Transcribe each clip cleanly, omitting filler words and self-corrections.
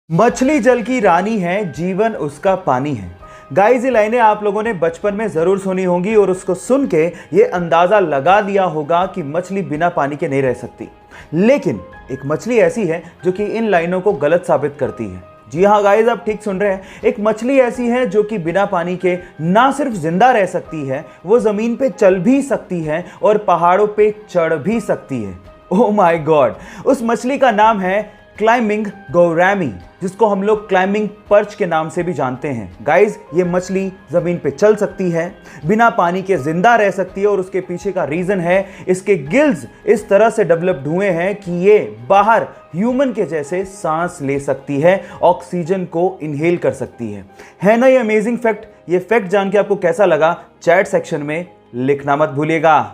मछली जल की रानी है, जीवन उसका पानी है। गाइस, ये लाइनें आप लोगों ने बचपन में जरूर सुनी होंगी और उसको सुन के ये अंदाजा लगा लिया होगा कि मछली बिना पानी के नहीं रह सकती। लेकिन एक मछली ऐसी है जो कि इन लाइनों को गलत साबित करती है। जी हाँ गाइस, आप ठीक सुन रहे हैं। एक मछली ऐसी है जो कि बिना पानी के ना सिर्फ जिंदा रह सकती है, वो जमीन पे चल भी सकती है और पहाड़ों पे चढ़ भी सकती है। ओह माय गॉड, उस मछली का नाम है क्लाइंबिंग गौरामी, जिसको हम लोग क्लाइंबिंग पर्च के नाम से भी जानते हैं। गाइस, ये मछली जमीन पे चल सकती है, बिना पानी के जिंदा रह सकती है और उसके पीछे का रीजन है इसके गिल्स इस तरह से डेवलप्ड हुए हैं कि ये बाहर ह्यूमन के जैसे सांस ले सकती है, ऑक्सीजन को इनहेल कर सकती है ना ये अमेजिंग फैक्ट। ये फैक्ट जान के आपको कैसा लगा, चैट सेक्शन में लिखना मत भूलिएगा।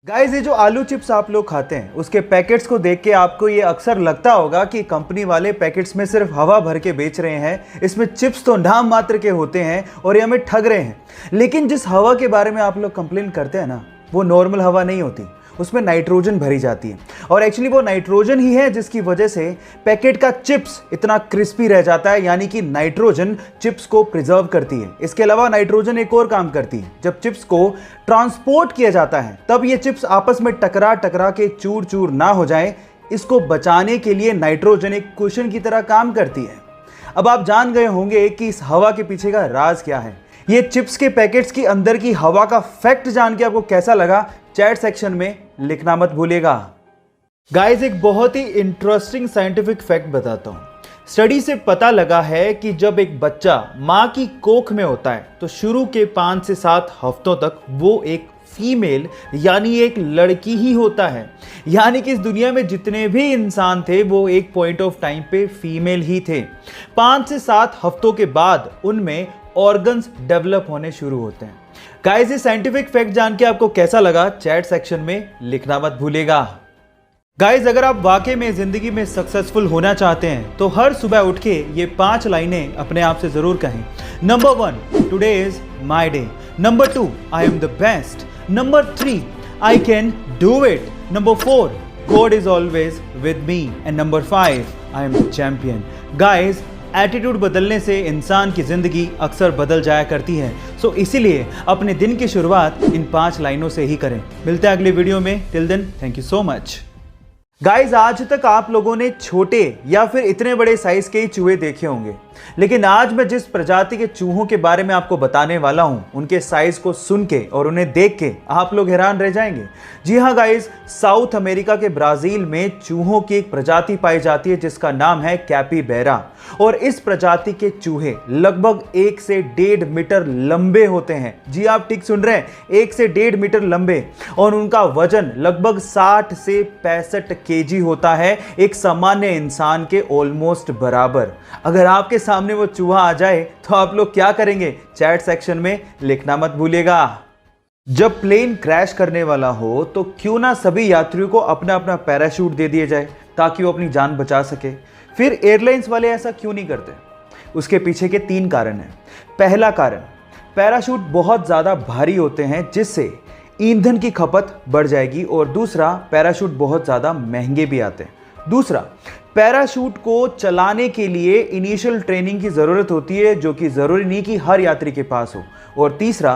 गाइस, ये जो आलू चिप्स आप लोग खाते हैं उसके पैकेट्स को देख के आपको ये अक्सर लगता होगा कि कंपनी वाले पैकेट्स में सिर्फ हवा भर के बेच रहे हैं, इसमें चिप्स तो नाम मात्र के होते हैं और ये हमें ठग रहे हैं। लेकिन जिस हवा के बारे में आप लोग कंप्लेन करते हैं ना, वो नॉर्मल हवा नहीं होती, उसमें नाइट्रोजन भरी जाती है। और एक्चुअली वो नाइट्रोजन ही है जिसकी वजह से पैकेट का चिप्स इतना क्रिस्पी रह जाता है, यानी कि नाइट्रोजन चिप्स को प्रिजर्व करती है। इसके अलावा नाइट्रोजन एक और काम करती है, जब चिप्स को ट्रांसपोर्ट किया जाता है तब ये चिप्स आपस में टकरा टकरा के चूर चूर ना हो जाए, इसको बचाने के लिए नाइट्रोजन एक कुशन की तरह काम करती है। अब आप जान गए होंगे कि इस हवा के पीछे का राज क्या है। ये चिप्स के पैकेट्स के अंदर की हवा का फैक्ट जान के आपको कैसा लगा, चैट सेक्शन में लिखना मत भूलिएगा। गाइस, एक बहुत ही इंटरेस्टिंग साइंटिफिक फैक्ट बताता हूं। स्टडी से पता लगा है कि जब एक बच्चा मां की कोख में होता है तो शुरू के 5 से 7 हफ्तों तक वो एक फीमेल यानी एक लड़की ही होता है। यानी कि इस दुनिया में जितने भी इंसान थे वो एक पॉइंट ऑफ टाइम पे फीमेल ही थे। 5 से 7 हफ्तों के बाद उनमें ऑर्गन्स डेवलप होने शुरू होते हैं। गाइस, ये साइंटिफिक फैक्ट जान के आपको कैसा लगा, चैट सेक्शन में लिखना मत भूलिएगा। गाइस, अगर आप वाकई में जिंदगी में सक्सेसफुल होना चाहते हैं तो हर सुबह उठ के ये 5 लाइनें अपने आप से जरूर कहें। Number 1, today is my day. Number 2, I am the best. Number 3, I can do it. Number 4, God is always with me. And number 5, I am the champion. Guys, attitude बदलने से इंसान की जिंदगी अक्सर बदल जाया करती है। सो इसीलिए अपने दिन की शुरुआत इन 5 लाइनों से ही करें। मिलते हैं अगली वीडियो में। Till then, thank you so much. Guys, आज तक आप लोगों ने छोटे या फिर इतने बड़े साइज के ही चूहे देखे होंगे, लेकिन आज मैं जिस प्रजाति के चूहों के बारे में आपको बताने वाला हूं, उनके साइज को सुन के और उन्हें देख के आप लोग हैरान रह जाएंगे। जी हाँ गाइस, साउथ अमेरिका के ब्राजील में चूहों की एक प्रजाति पाई जाती है जिसका नाम है कैपिबैरा। और इस प्रजाति के चूहे लगभग 1 से 1.5 मीटर लंबे होते हैं। जी आप ठीक सुन रहे हैं, 1 से 1.5 मीटर लंबे। और उनका वजन लगभग 60 से 65 केजी होता है, एक सामान्य इंसान के ऑलमोस्ट बराबर। अगर आपके सामने वो चूहा आ जाए तो आप लोग क्या करेंगे, चैट सेक्शन में लिखना मत भूलिएगा। जब प्लेन क्रैश करने वाला हो तो क्यों ना सभी यात्रियों को अपना अपना पैराशूट दे दिया जाए ताकि वो अपनी जान बचा सके। फिर एयरलाइंस वाले ऐसा क्यों नहीं करते? उसके पीछे के 3 कारण हैं। पहला कारण, पैराशूट बहुत ज़्यादा भारी होते हैं जिससे ईंधन की खपत बढ़ जाएगी। और दूसरा, पैराशूट बहुत ज़्यादा महंगे भी आते हैं। दूसरा, पैराशूट को चलाने के लिए इनिशियल ट्रेनिंग की ज़रूरत होती है जो कि ज़रूरी नहीं कि हर यात्री के पास हो। और तीसरा,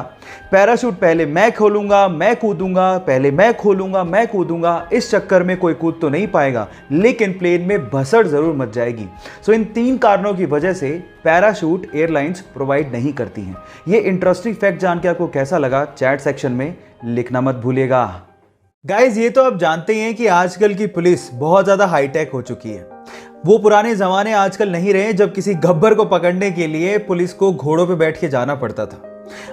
पैराशूट पहले मैं खोलूंगा मैं कूदूंगा, पहले मैं खोलूंगा मैं कूदूंगा, इस चक्कर में कोई कूद तो नहीं पाएगा लेकिन प्लेन में भसड़ ज़रूर मच जाएगी। सो इन 3 कारणों की वजह से पैराशूट एयरलाइंस प्रोवाइड नहीं करती हैं। ये इंटरेस्टिंग फैक्ट जान के आपको कैसा लगा, चैट सेक्शन में लिखना मत भूलिएगा। गाइज, ये तो आप जानते ही हैं कि आजकल की पुलिस बहुत ज़्यादा हाईटेक हो चुकी है। वो पुराने ज़माने आजकल नहीं रहे जब किसी गब्बर को पकड़ने के लिए पुलिस को घोड़ों पे बैठ के जाना पड़ता था।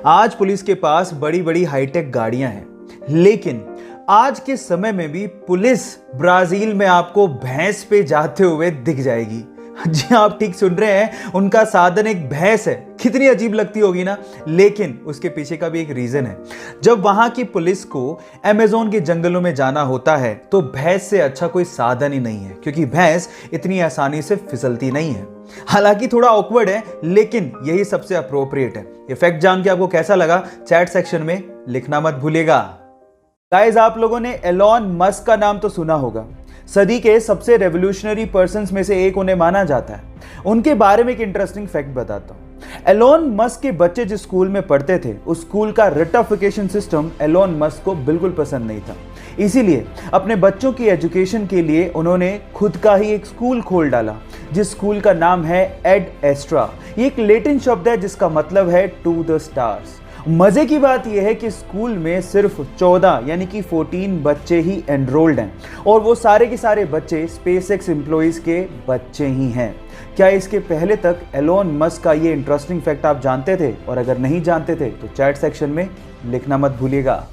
आज पुलिस के पास बड़ी बड़ी हाईटेक गाड़ियां हैं, लेकिन आज के समय में भी पुलिस ब्राजील में आपको भैंस पे जाते हुए दिख जाएगी। जी आप ठीक सुन रहे हैं, उनका साधन एक भैंस है। कितनी अजीब लगती होगी ना, लेकिन उसके पीछे का भी एक रीजन है। जब वहां की पुलिस को अमेज़न के जंगलों में जाना होता है तो भैंस से अच्छा कोई साधन ही नहीं है, क्योंकि भैंस इतनी आसानी से फिसलती नहीं है। हालांकि थोड़ा ऑकवर्ड है लेकिन यही सबसे अप्रोप्रिएट है। ये फैक्ट जान के आपको कैसा लगा, चैट सेक्शन में लिखना मत भूलिएगा। गाइस, आप लोगों ने एलॉन मस्क का नाम तो सुना होगा। सदी के सबसे रेवोल्यूशनरी पर्सन्स में से एक उन्हें माना जाता है। उनके बारे में एक इंटरेस्टिंग फैक्ट बताता हूँ। एलोन मस्क के बच्चे जिस स्कूल में पढ़ते थे उस स्कूल का रटिफिकेशन सिस्टम एलोन मस्क को बिल्कुल पसंद नहीं था। इसीलिए अपने बच्चों की एजुकेशन के लिए उन्होंने खुद का ही एक स्कूल खोल डाला, जिस स्कूल का नाम है एड एस्ट्रा। ये एक लैटिन शब्द है जिसका मतलब है टू द स्टार्स। मजे की बात यह है कि स्कूल में सिर्फ 14 यानी कि 14 बच्चे ही एनरोल्ड हैं और वो सारे के सारे बच्चे स्पेसएक्स एम्प्लॉइज के बच्चे ही हैं। क्या इसके पहले तक एलोन मस्क का ये इंटरेस्टिंग फैक्ट आप जानते थे? और अगर नहीं जानते थे तो चैट सेक्शन में लिखना मत भूलिएगा।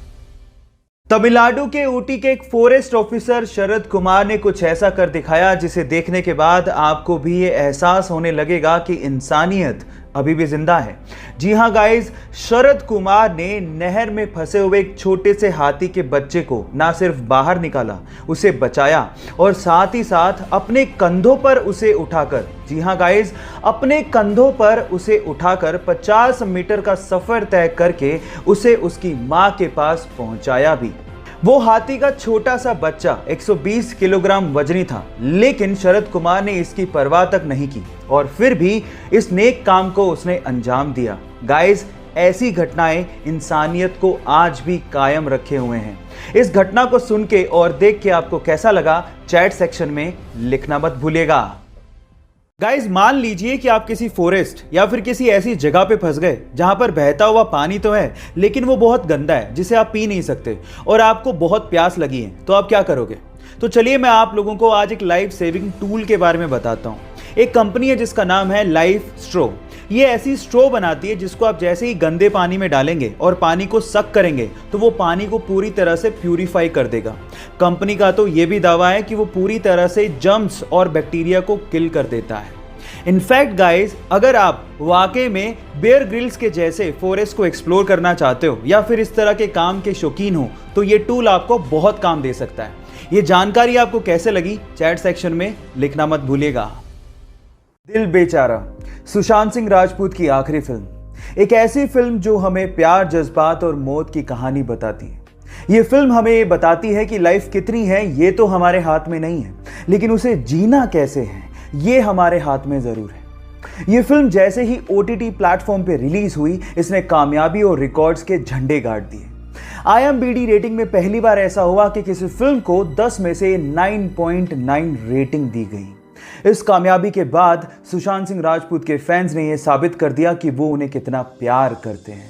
तमिलनाडु के ऊटी के एक फॉरेस्ट ऑफिसर शरद कुमार ने कुछ ऐसा कर दिखाया जिसे देखने के बाद आपको भी ये एहसास होने लगेगा कि इंसानियत अभी भी जिंदा है। जी हाँ गाइस, शरद कुमार ने नहर में फंसे हुए एक छोटे से हाथी के बच्चे को ना सिर्फ बाहर निकाला, उसे बचाया और साथ ही साथ अपने कंधों पर उसे उठाकर, जी हाँ गाइस, अपने कंधों पर उसे उठाकर 50 मीटर का सफर तय करके उसे उसकी मां के पास पहुंचाया भी। वो हाथी का छोटा सा बच्चा 120 किलोग्राम वजनी था, लेकिन शरद कुमार ने इसकी परवाह तक नहीं की और फिर भी इस नेक काम को उसने अंजाम दिया। गाइस, ऐसी घटनाएं इंसानियत को आज भी कायम रखे हुए हैं। इस घटना को सुन के और देख के आपको कैसा लगा, चैट सेक्शन में लिखना मत भूलिएगा। गाइस, मान लीजिए कि आप किसी फॉरेस्ट या फिर किसी ऐसी जगह पे फंस गए जहां पर बहता हुआ पानी तो है लेकिन वो बहुत गंदा है जिसे आप पी नहीं सकते और आपको बहुत प्यास लगी है, तो आप क्या करोगे? तो चलिए मैं आप लोगों को आज एक लाइफ सेविंग टूल के बारे में बताता हूं। एक कंपनी है जिसका नाम है लाइफ स्ट्रो। ये ऐसी स्ट्रो बनाती है जिसको आप जैसे ही गंदे पानी में डालेंगे और पानी को सक करेंगे तो वो पानी को पूरी तरह से प्यूरिफाई कर देगा। कंपनी का तो ये भी दावा है कि वो पूरी तरह से जर्म्स और बैक्टीरिया को किल कर देता है। इनफैक्ट गाइस, अगर आप वाकई में बेयर ग्रिल्स के जैसे फॉरेस्ट को एक्सप्लोर करना चाहते हो या फिर इस तरह के काम के शौकीन हो तो ये टूल आपको बहुत काम दे सकता है। ये जानकारी आपको कैसे लगी, चैट सेक्शन में लिखना मत भूलिएगा। दिल बेचारा, सुशांत सिंह राजपूत की आखिरी फिल्म। एक ऐसी फिल्म जो हमें प्यार, जज्बात और मौत की कहानी बताती है। ये फिल्म हमें ये बताती है कि लाइफ कितनी है ये तो हमारे हाथ में नहीं है, लेकिन उसे जीना कैसे है ये हमारे हाथ में जरूर है। ये फिल्म जैसे ही OTT प्लेटफॉर्म पे रिलीज हुई, इसने कामयाबी और रिकॉर्ड्स के झंडे गाड़ दिए। IMDb रेटिंग में पहली बार ऐसा हुआ कि किसी फिल्म को 10 में से 9.9 रेटिंग दी गई। इस कामयाबी के बाद सुशांत सिंह राजपूत के फैंस ने यह साबित कर दिया कि वो उन्हें कितना प्यार करते हैं।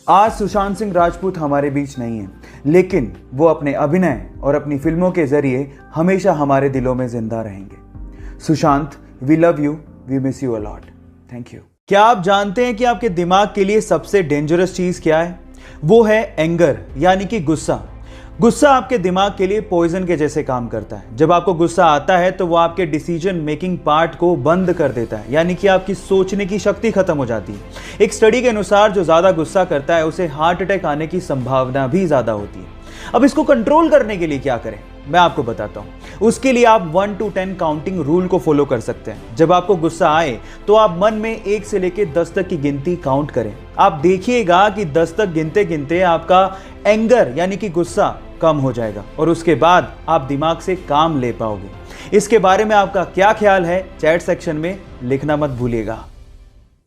आज सुशांत सिंह राजपूत हमारे बीच नहीं है, लेकिन वो अपने अभिनय और अपनी फिल्मों के जरिए हमेशा हमारे दिलों में जिंदा रहेंगे। Sushant, we love you, we miss you a lot, thank you. क्या आप जानते हैं कि आपके दिमाग के लिए सबसे डेंजरस चीज क्या है? वो है एंगर, यानी कि गुस्सा। गुस्सा आपके दिमाग के लिए पॉइजन के जैसे काम करता है। जब आपको गुस्सा आता है तो वो आपके डिसीजन मेकिंग पार्ट को बंद कर देता है, यानी कि आपकी सोचने की शक्ति खत्म हो जाती है। एक स्टडी के अनुसार जो ज्यादा गुस्सा करता है उसे हार्ट अटैक आने की संभावना भी ज्यादा होती है। अब इसको कंट्रोल करने के लिए क्या करें, मैं आपको बताता हूं। उसके लिए आप 1 to 10 काउंटिंग रूल को फॉलो कर सकते हैं। जब आपको गुस्सा आए तो आप मन में 1 से लेकर 10 तक की गिनती काउंट करें। आप देखिएगा कि 10 तक गिनते गिनते आपका एंगर यानी कि गुस्सा कम हो जाएगा और उसके बाद आप दिमाग से काम ले पाओगे। इसके बारे में आपका क्या ख्याल है, चैट सेक्शन में लिखना मत भूलिएगा।